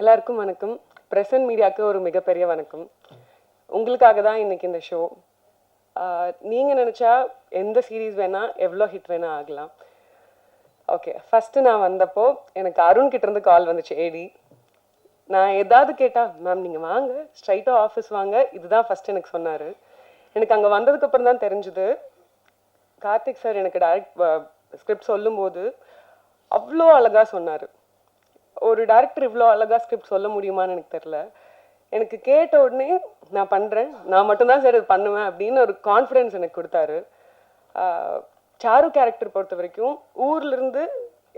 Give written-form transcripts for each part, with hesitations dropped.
எல்லாருக்கும் வணக்கம். பிரசன்ட் மீடியாவுக்கு ஒரு மிகப்பெரிய வணக்கம். உங்களுக்காக தான் இன்னைக்கு இந்த ஷோ. நீங்கள் நினச்சா எந்த சீரீஸ் வேணால் எவ்வளோ ஹிட் வேணால் ஆகலாம். ஓகே, ஃபஸ்ட்டு நான் வந்தப்போ எனக்கு அருண் கிட்டேருந்து கால் வந்துச்சு, ஏடி. நான் ஏதாவது கேட்டால், மேம் நீங்கள் வாங்க, ஸ்ட்ரைட்டாக ஆஃபீஸ் வாங்க, இதுதான் ஃபஸ்ட்டு எனக்கு சொன்னார். எனக்கு அங்கே வந்ததுக்கப்புறம் தான் தெரிஞ்சுது, கார்த்திக் சார் எனக்கு டைரக்ட் ஸ்கிரிப்ட் சொல்லும்போது அவ்வளோ அழகாக சொன்னார். ஒரு டேரக்டர் இவ்வளோ அழகாக ஸ்கிரிப்ட் சொல்ல முடியுமான்னு எனக்கு தெரில. எனக்கு கேட்ட உடனே நான் பண்ணுறேன், நான் மட்டும்தான் சார் இது பண்ணுவேன் அப்படின்னு ஒரு கான்ஃபிடென்ஸ் எனக்கு கொடுத்தாரு. சாரு கேரக்டர் பொறுத்த வரைக்கும் ஊர்லேருந்து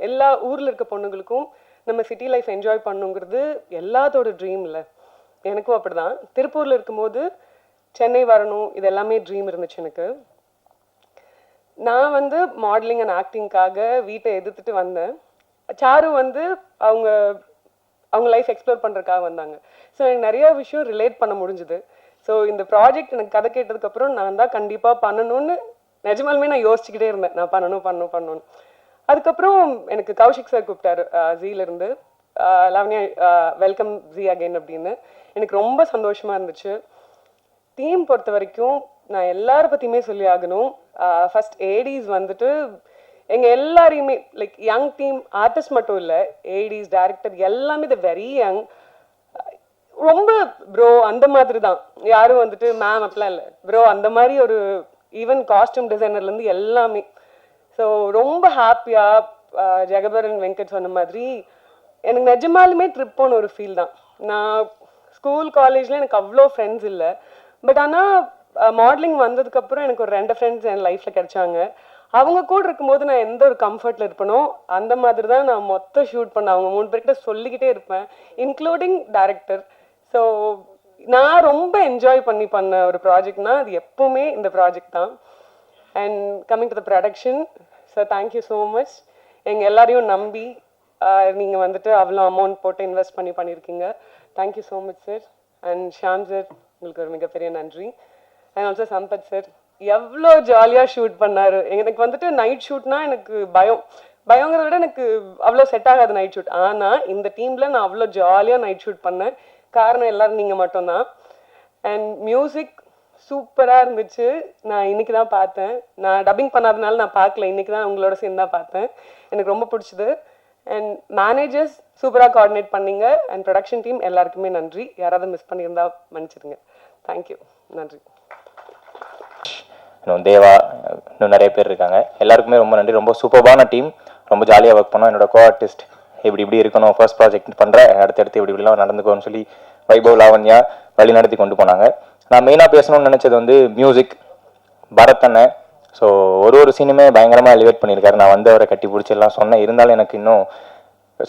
எல்லா ஊரில் இருக்க பொண்ணுங்களுக்கும் நம்ம சிட்டி லைஃப் என்ஜாய் பண்ணுங்கிறது எல்லாத்தோட ட்ரீம் இல்லை. எனக்கும் அப்படி தான். திருப்பூரில் இருக்கும்போது சென்னை வரணும், இது எல்லாமே ட்ரீம் இருந்துச்சு எனக்கு. நான் வந்து மாடலிங் அண்ட் ஆக்டிங்காக வீட்டை எதிர்த்துட்டு வந்தேன். சாரு வந்து அவங்க லைஃப் எக்ஸ்ப்ளோர் பண்ணுறதுக்காக வந்தாங்க. ஸோ எனக்கு நிறையா விஷயம் ரிலேட் பண்ண முடிஞ்சுது. ஸோ இந்த ப்ராஜெக்ட் எனக்கு கதை கேட்டதுக்கப்புறம் நான் தான் கண்டிப்பாக பண்ணணும்னு நிஜமாலுமே நான் யோசிச்சுக்கிட்டே இருந்தேன், நான் பண்ணணும்னு. அதுக்கப்புறம் எனக்கு கௌஷிக் சார் கூப்பிட்டாரு ஜீலேருந்து, லவன்யா வெல்கம் ஜி அகைன் அப்படின்னு. எனக்கு ரொம்ப சந்தோஷமாக இருந்துச்சு. டீம் பொறுத்த வரைக்கும் நான் எல்லாரை பற்றியுமே சொல்லி ஆகணும். ஃபர்ஸ்ட் ஏடிஸ் வந்துட்டு எங்கள் எல்லாரையுமே லைக் யங் டீம், ஆர்டிஸ்ட் மட்டும் இல்லை, ஏடிஸ் டைரக்டர் எல்லாமே த வெரி யங். ரொம்ப ப்ரோ அந்த மாதிரி தான், யாரும் வந்துட்டு மேம் அப்படிலாம் இல்லை, ப்ரோ அந்த மாதிரி ஒரு ஈவன் காஸ்டியூம் டிசைனர்லேருந்து எல்லாமே. ஸோ ரொம்ப ஹாப்பியாக ஜெகபரன் வெங்கட் சொன்ன மாதிரி எனக்கு நிஜமாலுமே ட்ரிப் போன ஒரு ஃபீல் தான். நான் ஸ்கூல் காலேஜில் எனக்கு அவ்வளோ ஃப்ரெண்ட்ஸ் இல்லை, பட் ஆனால் மாடலிங் வந்ததுக்கப்புறம் எனக்கு ஒரு 2 ஃப்ரெண்ட்ஸ் என் லைஃப்பில் கிடைச்சாங்க. அவங்க கூட இருக்கும்போது நான் எந்த ஒரு கம்ஃபர்ட்டில் இருப்பனோ அந்த மாதிரி தான் நான் மொத்தம் ஷூட் பண்ணேன். அவங்க 3 பேர்கிட்ட சொல்லிக்கிட்டே இருப்பேன், இன்க்ளூடிங் டைரக்டர். ஸோ நான் ரொம்ப என்ஜாய் பண்ண ஒரு ப்ராஜெக்ட்னா அது எப்போவுமே இந்த ப்ராஜெக்ட் தான். And coming to the production, sir thank you so much. எங்கள் எல்லாரையும் நம்பி நீங்கள் வந்துட்டு அவ்வளோ அமௌண்ட் போட்டு இன்வெஸ்ட் பண்ணியிருக்கீங்க. Thank you so much sir. And Sham sir, உங்களுக்கு ஒரு மிகப்பெரிய நன்றி. அண்ட் ஆல்சோ சம்பத் சார், எவ்வளோ ஜாலியாக ஷூட் பண்ணார். எனக்கு வந்துட்டு நைட் ஷூட்னா எனக்கு பயங்கிறத விட எனக்கு அவ்வளோ செட் ஆகாது நைட் ஷூட். ஆனால் இந்த டீமில் நான் அவ்வளோ ஜாலியாக நைட் ஷூட் பண்ணேன். காரணம் எல்லோரும் நீங்கள் மட்டும்தான். அண்ட் மியூசிக் சூப்பராக இருந்துச்சு. நான் இன்றைக்கி தான் பார்த்தேன், நான் டப்பிங் பண்ணாதனால நான் பார்க்கல, இன்றைக்கி தான் உங்களோட சேர்ந்து தான் பார்த்தேன். எனக்கு ரொம்ப பிடிச்சிது. அண்ட் மேனேஜர்ஸ் சூப்பராக கோஆர்டினேட் பண்ணிங்க. அண்ட் ப்ரொடக்ஷன் டீம் எல்லாருக்குமே நன்றி. யாராவது மிஸ் பண்ணியிருந்தா மன்னிச்சிடுங்க. தேங்க்யூ, நன்றி. இன்னும் தேவா, இன்னும் நிறைய பேர் இருக்காங்க, எல்லாருக்குமே ரொம்ப நன்றி. ரொம்ப சூப்பரான டீம், ரொம்ப ஜாலியாக ஒர்க் பண்ணோம். என்னோட கோ ஆர்டிஸ்ட் இப்படி இருக்கணும், ஃபர்ஸ்ட் ப்ராஜெக்ட் பண்ணுறேன், அடுத்தடுத்து இப்படிலாம் நடந்துக்கோன்னு சொல்லி வைபவ், லாவண்யா வழி நடத்தி கொண்டு போனாங்க. நான் மெயினாக பேசணும்னு நினச்சது வந்து மியூசிக், பரத் அண்ணன். ஸோ ஒரு சீனுமே பயங்கரமாக எலிவேட் பண்ணியிருக்காரு. நான் வந்து அவரை கட்டி பிடிச்செல்லாம் சொன்னேன், இருந்தாலும் எனக்கு இன்னும்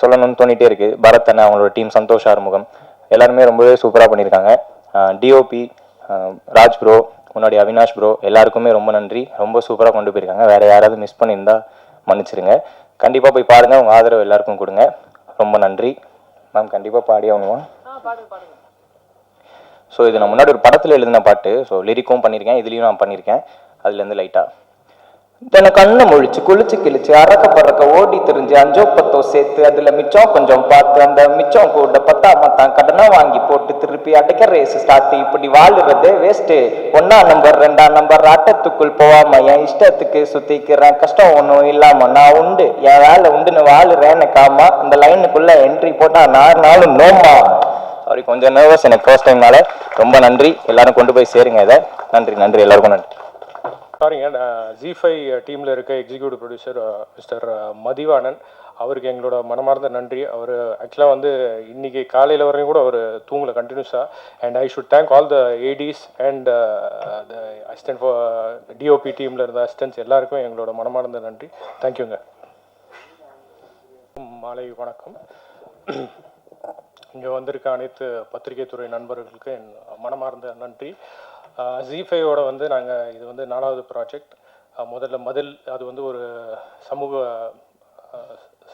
சொல்லணும்னு தோணிகிட்டே இருக்குது. பரத் அண்ணன், அவங்களோட டீம், சந்தோஷ் ஆறுமுகம், எல்லாருமே ரொம்பவே சூப்பராக பண்ணியிருக்காங்க. டிஓபி ராஜ் ப்ரோ, முன்னாடி அவினாஷ் ப்ரோ, எல்லாருக்குமே ரொம்ப நன்றி. ரொம்ப சூப்பராக கொண்டு போயிருக்காங்க. வேறு யாராவது மிஸ் பண்ணியிருந்தால் மன்னிச்சிருங்க. கண்டிப்பாக போய் பாருங்கள், உங்கள் ஆதரவு எல்லாருக்கும் கொடுங்க. ரொம்ப நன்றி மேம். கண்டிப்பாக பாடி ஆகணுமா? ஸோ இது நான் முன்னாடி ஒரு படத்தில் எழுதின பாட்டு. ஸோ லிரிக்கும் பண்ணியிருக்கேன், இதுலேயும் நான் பண்ணியிருக்கேன். அதுலேருந்து லைட்டாக தன்னை கண்ணை முழிச்சு குளிச்சு கிழிச்சு அறக்க பறக்க ஓடி தெரிஞ்சு 5 10 சேர்த்து அதில் மிச்சம் கொஞ்சம் பார்த்து அந்த மிச்சம் கூட 10 மாட்டான் கடனை வாங்கி போட்டு திருப்பி அடைக்க ரேஸ் ஸ்டார்ட். இப்படி வாழுறதே வேஸ்ட்டு. 1ஆம் நம்பர் 2ஆம் நம்பர் ஆட்டத்துக்குள் போகாம என் இஷ்டத்துக்கு சுத்திக்கிறேன். கஷ்டம் ஒன்றும் இல்லாம நான் உண்டு, என் வேலை உண்டுன்னு வாழுறேன். எனக்கு ஆமா அந்த லைனுக்குள்ள என்ட்ரி போட்டா 4 நாளும் நோமா. சாரி, கொஞ்சம் நர்வஸ், எனக்கு ஃபர்ஸ்ட் டைம்னால. ரொம்ப நன்றி, எல்லாரும் கொண்டு போய் சேருங்க இதை. நன்றி எல்லாருக்கும் நன்றி. சாரிங்க, ஜி5 டீமில் இருக்க எக்ஸிக்யூட்டிவ் ப்ரொடியூசர் மிஸ்டர் மதிவாணன், அவருக்கு எங்களோட மனமார்ந்த நன்றி. அவர் ஆக்சுவலாக வந்து இன்றைக்கி காலையில் வரையும் கூட அவர் தூங்கலை கண்டினியூஸாக. And I should thank all the Aedes and the assistant for DOP டீமில் இருந்த அசிஸ்டன்ட்ஸ் எல்லாருக்கும் எங்களோட மனமார்ந்த நன்றி. தேங்க்யூங்க. மாலை வணக்கம். இங்கே வந்திருக்க அனைத்து பத்திரிகை துறை நண்பர்களுக்கு என் மனமார்ந்த நன்றி. ஜி5ஓட வந்து நாங்கள் இது வந்து 4வது ப்ராஜெக்ட். முதல்ல மதில், அது வந்து ஒரு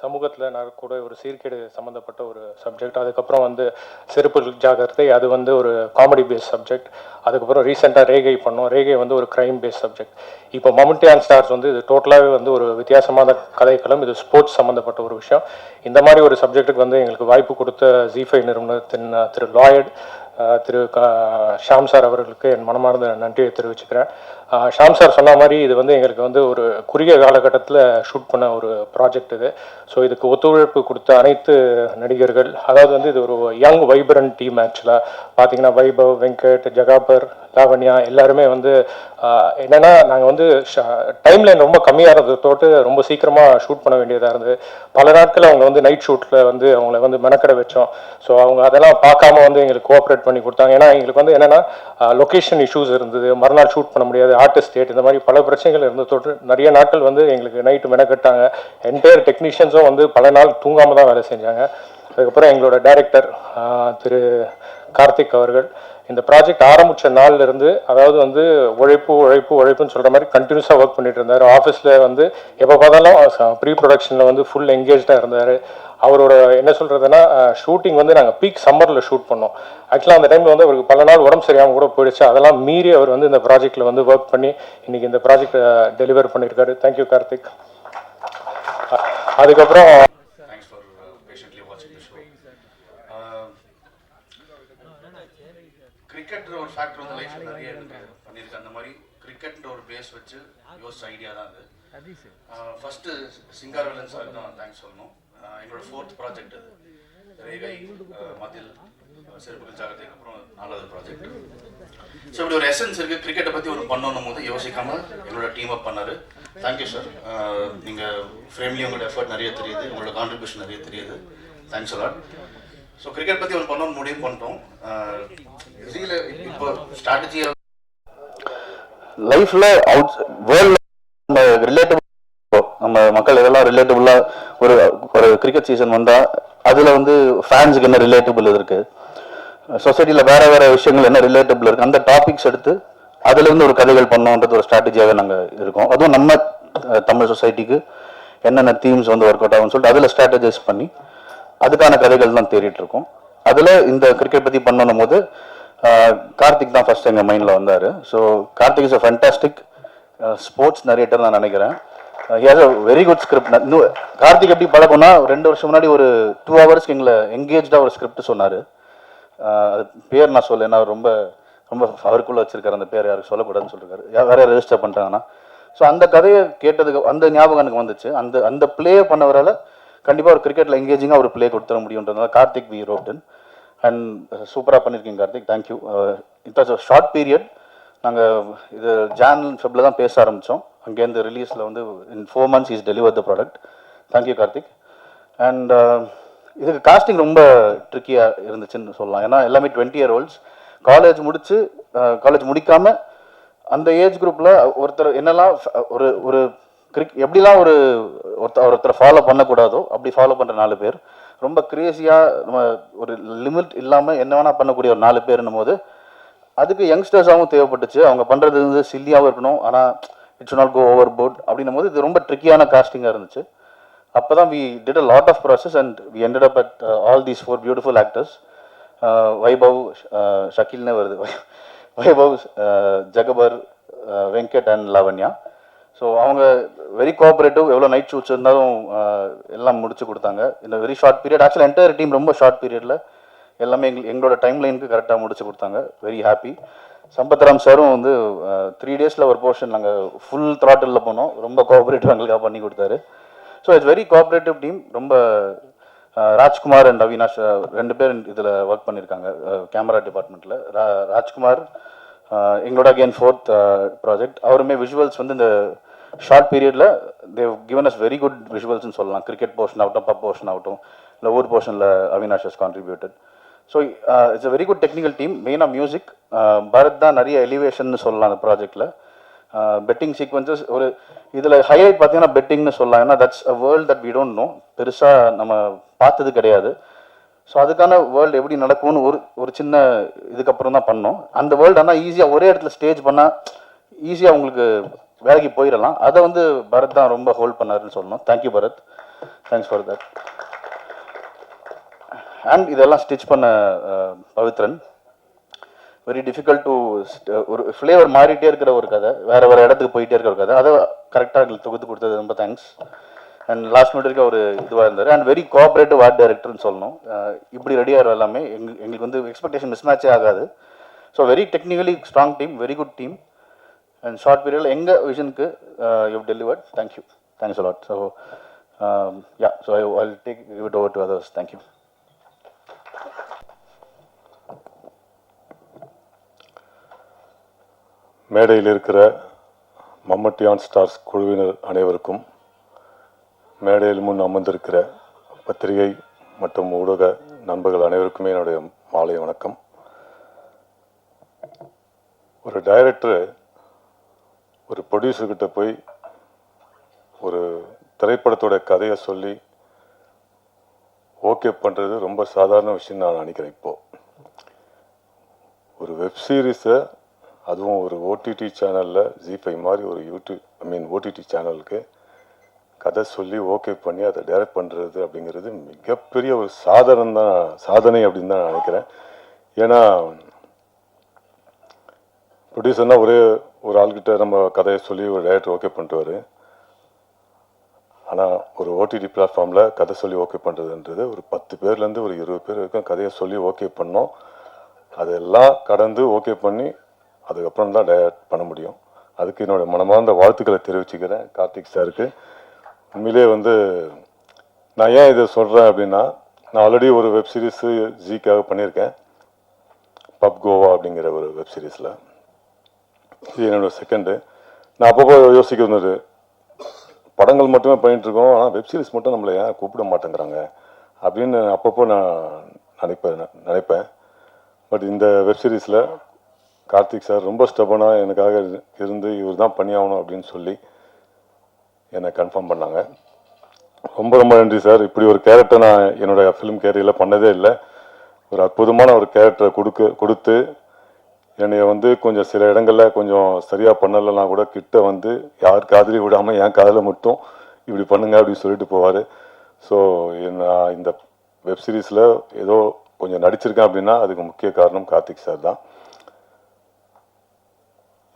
சமூகத்தில் நடக்கூடிய ஒரு சீர்கேடு சம்மந்தப்பட்ட ஒரு சப்ஜெக்ட். அதுக்கப்புறம் வந்து செருப்பு ஜாகிரதை, அது வந்து ஒரு காமெடி பேஸ் சப்ஜெக்ட். அதுக்கப்புறம் ரீசெண்டாக ரேகை பண்ணோம். ரேகை வந்து ஒரு க்ரைம் பேஸ் சப்ஜெக்ட். இப்போ மம்முட்டி அண்ட் ஸ்டார்ஸ் வந்து இது டோட்டலாகவே வந்து ஒரு வித்தியாசமான கதைக்களம். இது ஸ்போர்ட்ஸ் சம்மந்தப்பட்ட ஒரு விஷயம். இந்த மாதிரி ஒரு சப்ஜெக்ட்டுக்கு வந்து எங்களுக்கு வாய்ப்பு கொடுத்த ஜி5 நிறுவனத்தின் திரு லாயட் திரு ஷாம் சார் அவர்களுக்கு என் மனமார்ந்த நன்றியை தெரிவிச்சுக்கிறேன். ஷாம் சார் சொன்ன மாதிரி இது வந்து எங்களுக்கு வந்து ஒரு குறுகிய காலகட்டத்தில் ஷூட் பண்ண ஒரு ப்ராஜெக்ட் இது. ஸோ இதுக்கு ஒத்துழைப்பு கொடுத்த அனைத்து நடிகர்கள், அதாவது வந்து இது ஒரு யங் வைப்ரண்ட் டீம். ஆக்சுவலாக பார்த்தீங்கன்னா வைபவ், வெங்கட், ஜகாபர், லாவண்யா எல்லாருமே வந்து என்னென்னா நாங்கள் வந்து டைம் லைன் ரொம்ப கம்மியாக இருந்தது தோட்டு ரொம்ப சீக்கிரமாக ஷூட் பண்ண வேண்டியதாக இருந்தது. பல நாட்கள் அவங்க வந்து நைட் ஷூட்டில் வந்து அவங்கள வந்து மெனக்கடை வச்சோம். ஸோ அவங்க அதெல்லாம் பார்க்காம வந்து எங்களுக்கு கோஆப்ரேட் பண்ணி கொடுத்தாங்க. ஏன்னா எங்களுக்கு வந்து என்னென்னா லொக்கேஷன் இஷ்யூஸ் இருந்தது, மறுநாள் ஷூட் பண்ண முடியாது, ஆர்டிஸ்ட் டேட், இந்த மாதிரி பல பிரச்சனைகள் இருந்தது தொட்டு நிறைய நாட்கள் வந்து எங்களுக்கு நைட்டு மெனக்கட்டாங்க. என்டையர் டெக்னீஷியன்ஸும் வந்து பல நாள் தூங்காமல் தான் வேலை செஞ்சாங்க. அதுக்கப்புறம் எங்களோட டைரக்டர் திரு கார்த்திக் அவர்கள் இந்த ப்ராஜெக்ட் ஆரம்பித்த நாள்லேருந்து, அதாவது வந்து உழைப்புன்னு சொல்கிற மாதிரி கண்டினியூஸாக ஒர்க் பண்ணிட்டு இருந்தார். ஆஃபீஸில் வந்து எப்போ பார்த்தாலும் ப்ரீ ப்ரொடக்ஷனில் வந்து ஃபுல் என்கேஜாக இருந்தார். அவரோட என்ன சொல்கிறதுனா ஷூட்டிங் வந்து நாங்கள் பீக் சம்மரில் ஷூட் பண்ணோம். ஆக்சுவலாக அந்த டைமில் வந்து அவருக்கு பல நாள் உடம்பு சரியாமல் கூட போயிடுச்சு. அதெல்லாம் மீறி அவர் வந்து இந்த ப்ராஜெக்டில் வந்து ஒர்க் பண்ணி இன்றைக்கி இந்த ப்ராஜெக்டை டெலிவர் பண்ணியிருக்காரு. தேங்க்யூ கார்த்திக். அதுக்கப்புறம் கிரிக்கெட்ன்ற ஒரு ஃபேக்டர் வந்து லைஃப்ல நிறைய பண்ணியிருக்கேன். அந்த மாதிரி கிரிக்கெட்ன்ற ஒரு பேஸ் வச்சு யோசிச்ச ஐடியா தான் அது. ஃபர்ஸ்ட்டு சிங்காரவேலன் சார் தான் தேங்க்ஸ் சொல்லணும். எங்களோட 4th ப்ராஜெக்ட் அது. ரேகை, மதில், செருப்புகள் ஜாகிரதைக்கு அப்புறம் 4வது ப்ராஜெக்ட். ஸோ இப்படி ஒரு எசன்ஸ் இருக்குது. கிரிக்கெட்டை பற்றி ஒரு பண்ணணும் போது யோசிக்காமல் எங்களோட டீம் அப் பண்ணார். Thank you sir. நீங்கள் ஃப்ரேம்லேயும் உங்களோட எஃபர்ட் நிறைய தெரியுது, உங்களோட கான்ட்ரிபியூஷன் நிறைய தெரியுது. Thanks a lot. ஸோ கிரிக்கெட் பற்றி ஒரு பண்ணணும்னு முடிவு பண்ணிட்டோம். இதில் இப்போ ஸ்ட்ராட்டஜி லைஃப்பில் வேர்ல்டில் ரிலேட்டபிள் நம்ம மக்கள் இதெல்லாம் ரிலேட்டபுளாக ஒரு ஒரு கிரிக்கெட் சீசன் வந்தால் அதில் வந்து ஃபேன்ஸுக்கு என்ன ரிலேட்டபிள் இருக்குது, சொசைட்டியில் வேறு விஷயங்கள் என்ன ரிலேட்டபிள் இருக்குது, அந்த டாபிக்ஸ் எடுத்து அதுலேருந்து ஒரு கதைகள் பண்ணோன்றது ஒரு ஸ்ட்ராட்டஜியாகவே நாங்கள் இருக்கோம். அதுவும் நம்ம தமிழ் சொசைட்டிக்கு என்னென்ன தீம்ஸ் வந்து ஒர்க் அவுட் ஆகும்னு சொல்லிட்டு அதில் ஸ்ட்ராட்டஜைஸ் பண்ணி அதுக்கான கதைகள் தான் தேடிட்டு இருக்கோம். அதில் இந்த கிரிக்கெட் பற்றி பண்ணணும் போது கார்த்திக் தான் ஃபர்ஸ்ட் எங்கள் மைண்டில் வந்தார். So Karthik is a fantastic sports narrator நான் நினைக்கிறேன். He has a very good script. இன்னும் கார்த்திக் எப்படி பழக்கம்னா 2 வருஷம் முன்னாடி ஒரு 2 ஹவர்ஸ்க்கு எங்களை எங்கேஜாக ஒரு ஸ்கிரிப்ட் சொன்னார். அது பேர் நான் சொல்ல, ஏன்னா ரொம்ப ரொம்ப அவருக்குள்ளே வச்சிருக்காரு, அந்த பேர் யாருக்கு சொல்லக்கூடாதுன்னு சொல்லியிருக்காரு, வேற ரெஜிஸ்டர் பண்ணிட்டாங்கன்னா. ஸோ அந்த கதையை கேட்டதுக்கு அந்த ஞாபகம் எனக்கு வந்துச்சு. அந்த பிளே பண்ணவரால் கண்டிப்பாக ஒரு கிரிக்கெட்டில் எங்கேஜிங்காக ஒரு பிளே கொடுத்துட முடியுன்றதுனால கார்த்திக் வி ரோப்டன் அண்ட் சூப்பராக பண்ணியிருக்கீங்க Karthik. Thank you. It was a short period. நாங்கள் இது ஜான் ஃபெப்ரில் தான் பேச ஆரம்பித்தோம். அங்கேருந்து ரிலீஸில் வந்து இன் 4 months is deliver the product. Thank you Karthik. And இதுக்கு காஸ்டிங் ரொம்ப ட்ரிக்கியாக இருந்துச்சுன்னு சொல்லலாம். ஏன்னா எல்லாமே 20-year-olds காலேஜ் முடிக்காமல் அந்த ஏஜ் குரூப்பில் ஒருத்தர் என்னெல்லாம் ஒரு எப்படிலாம் ஒருத்தரை ஃபாலோ பண்ணக்கூடாதோ அப்படி ஃபாலோ பண்ணுற 4 பேர், ரொம்ப கிரேசியாக நம்ம ஒரு லிமிட் இல்லாமல் என்ன வேணால் பண்ணக்கூடிய ஒரு 4 பேர்னும் போது அதுக்கு யங்ஸ்டர்ஸாகவும் தேவைப்பட்டுச்சு. அவங்க பண்ணுறது வந்து சில்லியாகவும் இருக்கணும், ஆனால் it's not go overboard அப்படின்னும் போது இது ரொம்ப ட்ரிக்கியான காஸ்டிங்காக இருந்துச்சு. அப்போ தான் we did a lot of process and we ended up at all these 4 beautiful actors. Vaibhav, ஷக்கீல்னே வருது, வைபவ், ஜகபர், வெங்கட் அண்ட் லாவண்யா. ஸோ அவங்க வெரி கோஆப்ரேட்டிவ். எவ்வளோ நைட் ஷூட்ஸ் இருந்தாலும் எல்லாம் முடிச்சு கொடுத்தாங்க இந்த வெரி ஷார்ட் பீரியட். ஆக்சுவலாக என்டையர் டீம் ரொம்ப ஷார்ட் பீரியடில் எல்லாமே எங்களோட டைம் லைனுக்கு கரெக்டாக முடிச்சு கொடுத்தாங்க. Very happy. சம்பத்ராம் சாரும் வந்து 3 daysல ஒரு போர்ஷன் நாங்கள் ஃபுல் த்ராட்டிலில் போனோம். ரொம்ப கோஆப்ரேட்டிவ் எங்களுக்காக பண்ணி கொடுத்தாரு. So it's very cooperative team. ரொம்ப ராஜ்குமார் அண்ட் அவினாஷ் 2 பேர் இதில் ஒர்க் பண்ணியிருக்காங்க கேமரா டிபார்ட்மெண்ட்டில். ராஜ்குமார் எங்களோட அகெயின் 4th ப்ராஜெக்ட். அவருமே விஷுவல்ஸ் வந்து இந்த ஷார்ட் பீரியடில் they've given us very good விஷுவல்ஸ்னு சொல்லலாம். கிரிக்கெட் போர்ஷன் ஆகட்டும், பப் போர்ஷன் ஆகட்டும், இல்லை ஊர் போர்ஷனில் Avinash has contributed. So it's a very good technical team. மெயினாக மியூசிக் பரத் தான் நிறைய எலிவேஷன் சொல்லலாம் அந்த ப்ராஜெக்டில். பெட்டிங் சீக்வன்சஸ் ஒரு இதில் ஹைலைட் பார்த்தீங்கன்னா பெட்டிங்னு சொல்லலாம். ஏன்னா that's a world that we don't know, பெருசாக நம்ம பார்த்தது கிடையாது. ஸோ அதுக்கான வேர்ல்டு எப்படி நடக்கும்னு ஒரு சின்ன இதுக்கப்புறம் தான் பண்ணோம். அந்த வேர்ல்டு ஆனால் ஈஸியாக ஒரே இடத்துல ஸ்டேஜ் பண்ணால் ஈஸியாக உங்களுக்கு வேலைக்கு போயிடலாம். அதை வந்து பரத் தான் ரொம்ப ஹோல்ட் பண்ணாருன்னு சொல்லணும். Thank you Bharath. Thanks for that. And இதெல்லாம் ஸ்டிச் பண்ண பவித்ரன். வெரி டிஃபிகல்ட் டு ஒரு ஃப்ளேவர் மாறிட்டே இருக்கிற ஒரு கதை, வேறு வேறு இடத்துக்கு போயிட்டே இருக்கிற ஒரு கதை, அதை கரெக்டாக எங்களுக்கு தொகுத்து கொடுத்தது ரொம்ப தேங்க்ஸ். அண்ட் லாஸ்ட் மினிட் வரைக்கும் ஒரு இதுவாக இருந்தார். அண்ட் வெரி கோஆப்ரேட்டிவ் ஆர்ட் டைரக்டர்னு சொல்லணும். இப்படி ரெடியாக எல்லாமே எங்களுக்கு வந்து எக்ஸ்பெக்டேஷன் மிஸ் மேட்சே ஆகாது. So very technically strong team, very good team. And short பீரியடில் எங்கள் விஷனுக்கு you delivered. Thank you, thanks a lot. So yeah, so I will take it over to others. Thank you. மேடையில் இருக்கிற மம்மட்டி ஆன் ஸ்டார்ஸ் குழுவினர் அனைவருக்கும், மேடையில் முன் அமர்ந்திருக்கிற பத்திரிகை மற்றும் ஊடக நண்பர்கள் அனைவருக்குமே என்னுடைய மாலை வணக்கம். ஒரு டைரக்டர் ஒரு ப்ரொடியூசர்கிட்ட போய் ஒரு திரைப்படத்தோட கதையை சொல்லி ஓகே பண்ணுறது ரொம்ப சாதாரண விஷயம் நான் நினைக்கிறேன். இப்போது ஒரு வெப் சீரிஸை, அதுவும் ஒரு ஓடிடி சேனலில் ZEE5 மாதிரி ஒரு ஓடிடி சேனலுக்கு கதை சொல்லி ஓகே பண்ணி அதை டைரக்ட் பண்ணுறது அப்படிங்கிறது மிகப்பெரிய ஒரு சாதனை அப்படின்னு தான் நான் நினைக்கிறேன். ஏன்னா ப்ரொடியூசர்னா ஒரே ஒரு ஆள்கிட்ட நம்ம கதையை சொல்லி ஒரு டைரக்டர் ஓகே பண்ணிட்டுவார். ஆனால் ஒரு ஓடிடி பிளாட்ஃபார்மில் கதை சொல்லி ஓகே பண்ணுறதுன்றது ஒரு 10 பேர்லேருந்து ஒரு 20 பேர் வரைக்கும் கதையை சொல்லி ஓகே பண்ணோம். அதெல்லாம் கடந்து ஓகே பண்ணி அதுக்கப்புறம் தான் டைரக்ட் பண்ண முடியும். அதுக்கு என்னோடய மனமார்ந்த வாழ்த்துக்களை தெரிவிச்சுக்கிறேன் கார்த்திக் சாருக்கு. உண்மையிலே வந்து நான் ஏன் இதை சொல்கிறேன் அப்படின்னா, நான் ஆல்ரெடி ஒரு வெப் சீரிஸு ஜீக்காக பண்ணியிருக்கேன், பப் கோவா அப்படிங்கிற ஒரு வெப் சீரிஸில். இது என்னோடய செகண்டு. நான் அப்பப்போ யோசிக்கிறது, படங்கள் மட்டுமே பண்ணிகிட்ருக்கோம், ஆனால் வெப் சீரிஸ் மட்டும் நம்மளை ஏன் கூப்பிட மாட்டேங்கிறாங்க அப்படின்னு அப்பப்போ நான் நினைப்பேன். பட் இந்த வெப் சீரிஸில் கார்த்திக் சார் ரொம்ப ஸ்டெபனாக எனக்காக இருந்து இவர் தான் பண்ணியாகணும் அப்படின்னு சொல்லி என்னை கன்ஃபார்ம் பண்ணாங்க. ரொம்ப ரொம்ப நன்றி சார். இப்படி ஒரு கேரக்டர் நான் என்னோடய ஃபிலிம் கேரியரில் பண்ணதே இல்லை. ஒரு அற்புதமான ஒரு கேரக்டரை கொடுத்து என்னைய வந்து கொஞ்சம் சில இடங்களில் கொஞ்சம் சரியாக பண்ணலைன்னா கூட கிட்ட வந்து யார் காதலி விடாமல் என் காதலை மட்டும் இப்படி பண்ணுங்க அப்படின்னு சொல்லிட்டு போவார். ஸோ நான் இந்த வெப் சீரிஸில் ஏதோ கொஞ்சம் நடிச்சிருக்கேன் அப்படின்னா அதுக்கு முக்கிய காரணம் கார்த்திக் சார் தான்.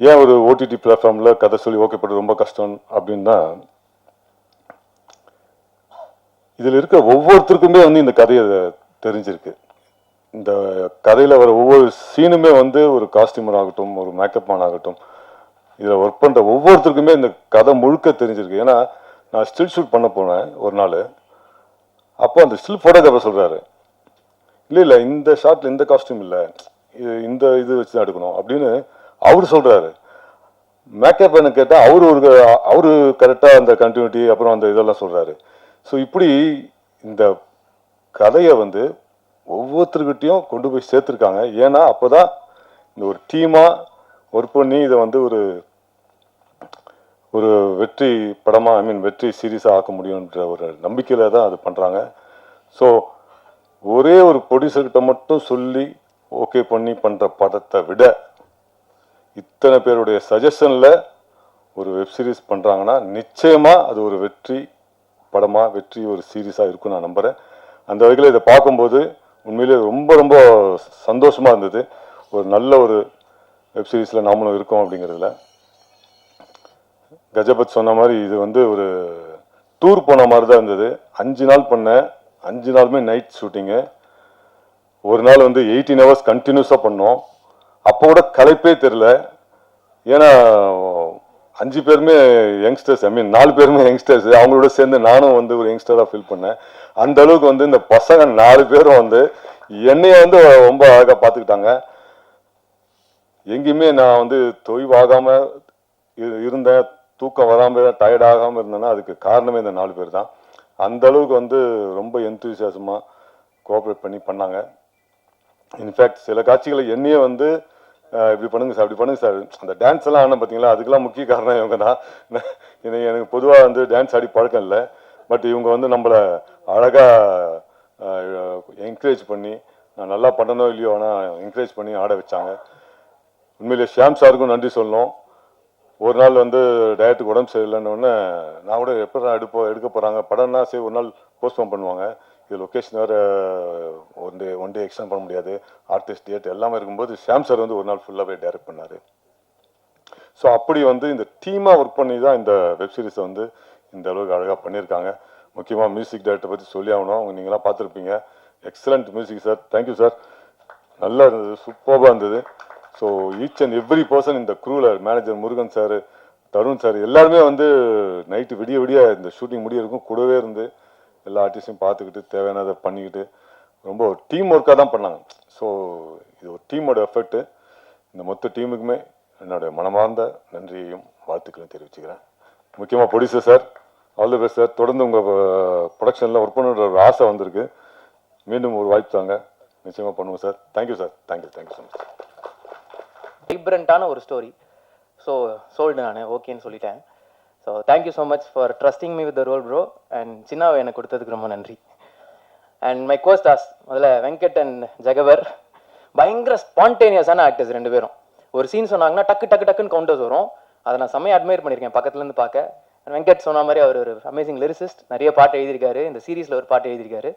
ஏன் ஒரு ஓடிடி பிளாட்ஃபார்மில் கதை சொல்லி ஓகே பண்ணுறது ரொம்ப கஷ்டம் அப்படின்னா, இதில் இருக்க ஒவ்வொருத்தருக்குமே வந்து இந்த கதையை தெரிஞ்சிருக்கு. இந்த கதையில் வர ஒவ்வொரு சீனுமே வந்து ஒரு காஸ்டியூமர் ஆகட்டும், ஒரு மேக்கப் மேன் ஆகட்டும், இதில் ஒர்க் பண்ணுற ஒவ்வொருத்தருக்குமே இந்த கதை முழுக்க தெரிஞ்சிருக்கு. ஏன்னா நான் ஸ்டில் ஷூட் பண்ண போனேன் ஒரு நாள். அப்போ அந்த ஸ்டில் ஃபோட்டோகிராஃபர் சொல்கிறாரு, இல்லை இந்த ஷாட்டில் இந்த காஸ்டியூம் இல்லை, இந்த இது வச்சு தான் எடுக்கணும் அப்படின்னு அவர் சொல்கிறாரு. மேக்கப் என்ன கேட்டால் அவரு கரெக்டாக அந்த கண்டினியூட்டி அப்புறம் அந்த இதெல்லாம் சொல்கிறாரு. ஸோ இப்படி இந்த கதையை வந்து ஒவ்வொருத்தருக்கிட்டையும் கொண்டு போய் சேர்த்துருக்காங்க. ஏன்னா அப்போ தான் இந்த ஒரு டீமாக ஒர்க் பண்ணி இதை வந்து ஒரு வெற்றி படமாக வெற்றி சீரீஸாக ஆக்க முடியுன்ற ஒரு நம்பிக்கையில் தான் அது பண்ணுறாங்க. ஸோ ஒரே ஒரு ப்ரொடியூசர்கிட்ட மட்டும் சொல்லி ஓகே பண்ணி பண்ணுற படத்தை விட இத்தனை பேருடைய சஜஷனில் ஒரு வெப் சீரிஸ் பண்ணுறாங்கன்னா நிச்சயமாக அது ஒரு வெற்றி படமாக வெற்றி ஒரு சீரீஸாக இருக்கும் நான் நம்புகிறேன். அந்த வகையில் இதை பார்க்கும்போது உண்மையிலே ரொம்ப ரொம்ப சந்தோஷமாக இருந்தது. ஒரு நல்ல ஒரு வெப் சீரிஸில் நாமளும் இருக்கோம் அப்படிங்கிறதுல. கஜபத் சொன்ன மாதிரி இது வந்து ஒரு டூர் போன மாதிரி தான் இருந்தது. 5 நாள் பண்ணேன், 5 நாளுமே நைட் ஷூட்டிங்கு. ஒரு நாள் வந்து 18 hours கண்டினியூஸாக பண்ணோம். அப்போ கூட களைப்பே தெரில. ஏன்னா 5 பேருமே யங்ஸ்டர்ஸ், 4 பேருமே யங்ஸ்டர்ஸ். அவங்களோட சேர்ந்து நானும் வந்து ஒரு யங்ஸ்டராக ஃபீல் பண்ணேன். அந்த அளவுக்கு வந்து இந்த பசங்க 4 பேரும் வந்து என்னைய வந்து ரொம்ப அழகாக பார்த்துக்கிட்டாங்க. எங்கேயுமே நான் வந்து தொய்வாகாமல் இருந்தேன், தூக்கம் வராமல் டயர்ட் ஆகாமல் இருந்தேன்னா அதுக்கு காரணமே இந்த 4 பேர் தான். அந்த அளவுக்கு வந்து ரொம்ப எந்தூசியாசமாக கோஆப்ரேட் பண்ணி பண்ணாங்க. இன்ஃபேக்ட் சில காட்சிகளை என்னையே வந்து இப்படி பண்ணுங்க சார், அப்படி பண்ணுங்க சார், அந்த டான்ஸ் எல்லாம் ஆனால் பார்த்தீங்களா, அதுக்கெல்லாம் முக்கிய காரணம் இவங்க தான். எனக்கு பொதுவாக வந்து டான்ஸ் ஆடி பழக்கம் இல்லை. பட் இவங்க வந்து நம்மளை அழகாக என்கரேஜ் பண்ணி, நான் நல்லா பண்ணனோ இல்லையோ ஆனால் என்கரேஜ் பண்ணி ஆட வச்சாங்க. உண்மையிலே ஷியாம் சாருக்கும் நன்றி சொல்லணும். ஒரு நாள் வந்து டயட்டுக்கு உடம்பு சரியில்லைன்னு உடனே நான் கூட எப்போ எடுக்க போகிறாங்க படம்னா சரி ஒரு நாள் போஸ்ட்போன் பண்ணுவாங்க. இது லொக்கேஷன் வேறு ஒன் டே எக்ஸ்டெண்ட் பண்ண முடியாது, ஆர்டிஸ்ட் டேட் எல்லாமே இருக்கும்போது ஷாம் சார் வந்து ஒரு நாள் ஃபுல்லாகவே டைரக்ட் பண்ணார். ஸோ அப்படி வந்து இந்த டீமாக ஒர்க் பண்ணி தான் இந்த வெப்சீரிஸை வந்து இந்த அளவுக்கு அழகாக பண்ணியிருக்காங்க. முக்கியமாக மியூசிக் டைரக்டரை பற்றி சொல்லி ஆகணும். அவங்க நீங்களாம் பார்த்துருப்பீங்க. Excellent music sir, thank you sir. நல்லா இருந்தது, சூப்பராக இருந்தது. So each and every person இந்த க்ரூவில் manager Murugan sir, Tarun sir எல்லாருமே வந்து நைட்டு விடிய விடிய இந்த ஷூட்டிங் முடிய இருக்கும் கூடவே இருந்து எல்லா ஆர்டிஸ்டையும் பார்த்துக்கிட்டு தேவையானதை பண்ணிக்கிட்டு ரொம்ப டீம் ஒர்க்காக தான் பண்ணாங்க. ஸோ இது ஒரு டீமோட எஃபெக்ட்டு. இந்த மொத்த டீமுக்குமே என்னோட மனமார்ந்த நன்றியையும் வாழ்த்துக்களையும் தெரிவிச்சுக்கிறேன். முக்கியமாக producer sir, all the best sir. தொடர்ந்து உங்கள் ப்ரொடக்ஷனில் ஒர்க் பண்ணுற ஒரு ஆசை வந்திருக்கு. மீண்டும் ஒரு வாய்ப்பு தாங்க, நிச்சயமாக பண்ணுவோம் sir. Thank you sir, thank you so much. வைப்ரண்ட்டான ஒரு ஸ்டோரி. ஸோ சோல்டு நான் ஓகேன்னு சொல்லிட்டேன். So thank you so much for trusting me with the role bro. And சின்னாவை எனக்கு கொடுத்ததுக்கு ரொம்ப நன்றி. அண்ட் மை கோஸ்டாஸ், முதல்ல வெங்கட் அண்ட் ஜெகவர் பயங்கர ஸ்பான்டேனியஸான ஆக்டர்ஸ் ரெண்டு பேரும். ஒரு சீன் சொன்னாங்கன்னா டக்கு டக்கு டக்குன்னு கவுண்டர்ஸ் வரும். அதை நான் செம்மையாக அட்மையர் பண்ணியிருக்கேன் பக்கத்துலேருந்து பார்க்க. வெங்கட் சொன்ன மாதிரி அவர் ஒரு அமேசிங் லிரிசிஸ்ட், நிறைய பாட்டு எழுதியிருக்காரு, இந்த சீரீஸில் ஒரு பாட்டு எழுதியிருக்காரு.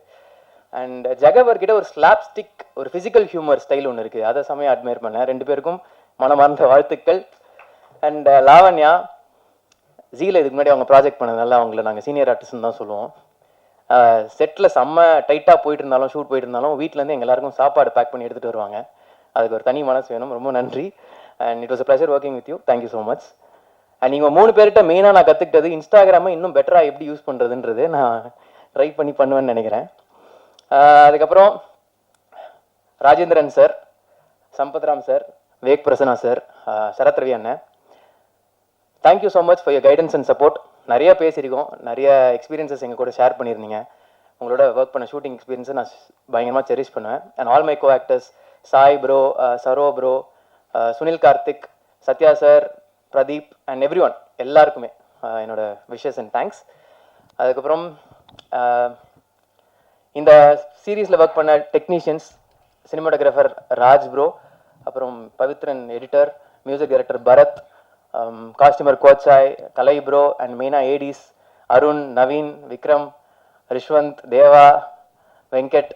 அண்ட் ஜெகவர் கிட்ட ஒரு ஸ்லாப்ஸ்டிக் ஒரு ஃபிசிக்கல் ஹியூமர் ஸ்டைல் ஒன்று இருக்குது, அதை செம்மையாக அட்மையர் பண்ணேன். ரெண்டு பேருக்கும் மனமார்ந்த வாழ்த்துக்கள். அண்ட் லாவண்யா ஜீல இதுக்கு முன்னாடி அவங்க ப்ராஜெக்ட் பண்ணதுனால அவங்கள நாங்கள் சீனியர் ஆர்டிஸ்ட்னு தான் சொல்லுவோம். செட்டில் செம்ம டைட்டாக போயிட்டு இருந்தாலும் ஷூட் போயிட்டு இருந்தாலும் வீட்டிலேருந்து எங்கள் எல்லாருக்கும் சாப்பாடு பேக் பண்ணி எடுத்துகிட்டு வருவாங்க. அதுக்கு ஒரு தனி மனசு வேணும். ரொம்ப நன்றி. And it was a pleasure working with you. Thank you so much. And நீங்கள் 3 பேர்கிட்ட மெயினாக நான் கற்றுக்கிட்டது இன்ஸ்டாகிராமை இன்னும் பெட்டராக எப்படி யூஸ் பண்ணுறதுன்றது நான் ட்ரை பண்ணுவேன்னு நினைக்கிறேன். அதுக்கப்புறம் ராஜேந்திரன் சார், சம்பத்ராம் சார், வேக் பிரசன்னா சார், சரத் ரவி அண்ணன், thank you so much for your guidance and support. நிறைய பேசியிருக்கோம், நிறைய எக்ஸ்பீரியன்ஸஸ் எங்கள் கூட ஷேர் பண்ணியிருந்தீங்க. உங்களோட ஒர்க் பண்ண ஷூட்டிங் எக்ஸ்பீரியன்ஸை நான் பயங்கரமாக செரிஷ் பண்ணுவேன். And all my co actors, Sai bro, Saro bro, Sunil Karthik, Sathya sir, Pradeep and every one எல்லாருக்குமே என்னோட விஷஸ் அண்ட் தேங்க்ஸ். அதுக்கப்புறம் இந்த சீரீஸில் ஒர்க் பண்ண டெக்னீஷியன்ஸ், சினிமாட்டோகிராஃபர் ராஜ் ப்ரோ, அப்புறம் Pavithran editor, music director Bharath, costumer கோச்சாய், கலை ப்ரோ அண்ட் மெயினாக ஏடிஸ் அருண், நவீன், விக்ரம், ரிஷ்வந்த், தேவா, வெங்கட்,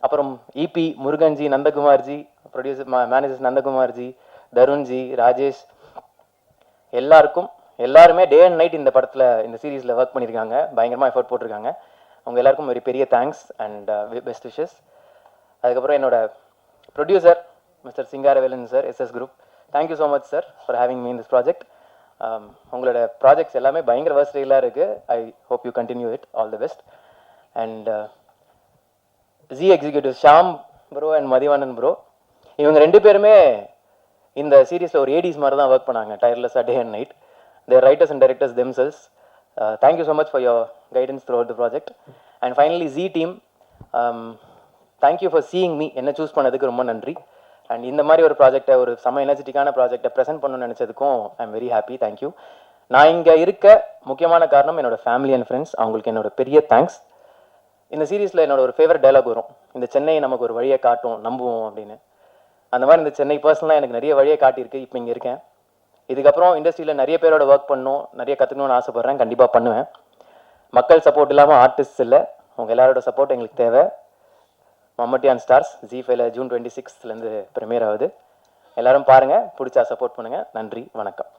அப்புறம் இபி, முருகன்ஜி, நந்தகுமார்ஜி, ப்ரொடியூசர் மேனேஜர்ஸ் நந்தகுமார்ஜி, தருண்ஜி, ராஜேஷ், எல்லாருமே டே அண்ட் நைட் இந்த படத்தில் இந்த சீரீஸில் ஒர்க் பண்ணியிருக்காங்க, பயங்கரமாக எஃபர்ட் போட்டிருக்காங்க. அவங்க எல்லாருக்கும் ஒரு பெரிய தேங்க்ஸ் அண்ட் பெஸ்ட் விஷஸ். அதுக்கப்புறம் என்னோட producer mister Singaravelan sir, SS group, thank you so much sir for having me in this project. உங்களோட ப்ராஜெக்ட்ஸ் எல்லாமே பயங்கர வர்ஸ்டைலாக இருக்குது. I hope you continue it. All the best. And G executive Sham bro and Mathivanan bro, இவங்க ரெண்டு பேருமே இந்த சீரீஸில் ஒரு ஏடிஸ் மாதிரி தான் ஒர்க் பண்ணாங்க, டயர்லெஸ்ஸாக day and night. Their writers and directors themselves. Thank you so much for your guidance throughout the project. And finally Zee team, thank you for seeing me. என்ன சூஸ் பண்ணதுக்கு ரொம்ப நன்றி. அண்ட் இந்த மாதிரி ஒரு ப்ராஜெக்டை, ஒரு செம்ம எனர்ஜெட்டிக்கான ப்ராஜெக்டை ப்ரெசென்ட் பண்ணணும்னு நினச்சதுக்கும் I am very happy. Thank you. நான் இங்கே இருக்க முக்கியமான காரணம் என்னோட ஃபேமிலி அண்ட் ஃப்ரெண்ட்ஸ். அவங்களுக்கு என்னோட பெரிய தேங்க்ஸ். இந்த சீரீஸில் என்னோட ஒரு ஃபேவரட் டைலாக் வரும், இந்த சென்னை நமக்கு ஒரு வழியை காட்டும், நம்புவோம் அப்படின்னு. அந்த மாதிரி இந்த சென்னை பர்சனலாக எனக்கு நிறைய வழியை காட்டியிருக்கு. இப்போ இங்கே இருக்கேன். இதுக்கப்புறம் இண்டஸ்ட்ரியில் நிறைய பேரோட ஒர்க் பண்ணணும், நிறைய கற்றுக்கணும்னு ஆசைப்பட்றேன். கண்டிப்பாக பண்ணுவேன். மக்கள் சப்போர்ட் இல்லாமல் ஆர்டிஸ்ட் இல்லை. உங்கள் எல்லாரோட சப்போர்ட் எங்களுக்கு தேவை. மம்மட்டி அண்ட் ஸ்டார்ஸ் ஜி5ல ஜூன் 26 ப்ரீமியர் ஆகுது. எல்லோரும் பாருங்கள், பிடிச்சா சப்போர்ட் பண்ணுங்கள். நன்றி, வணக்கம்.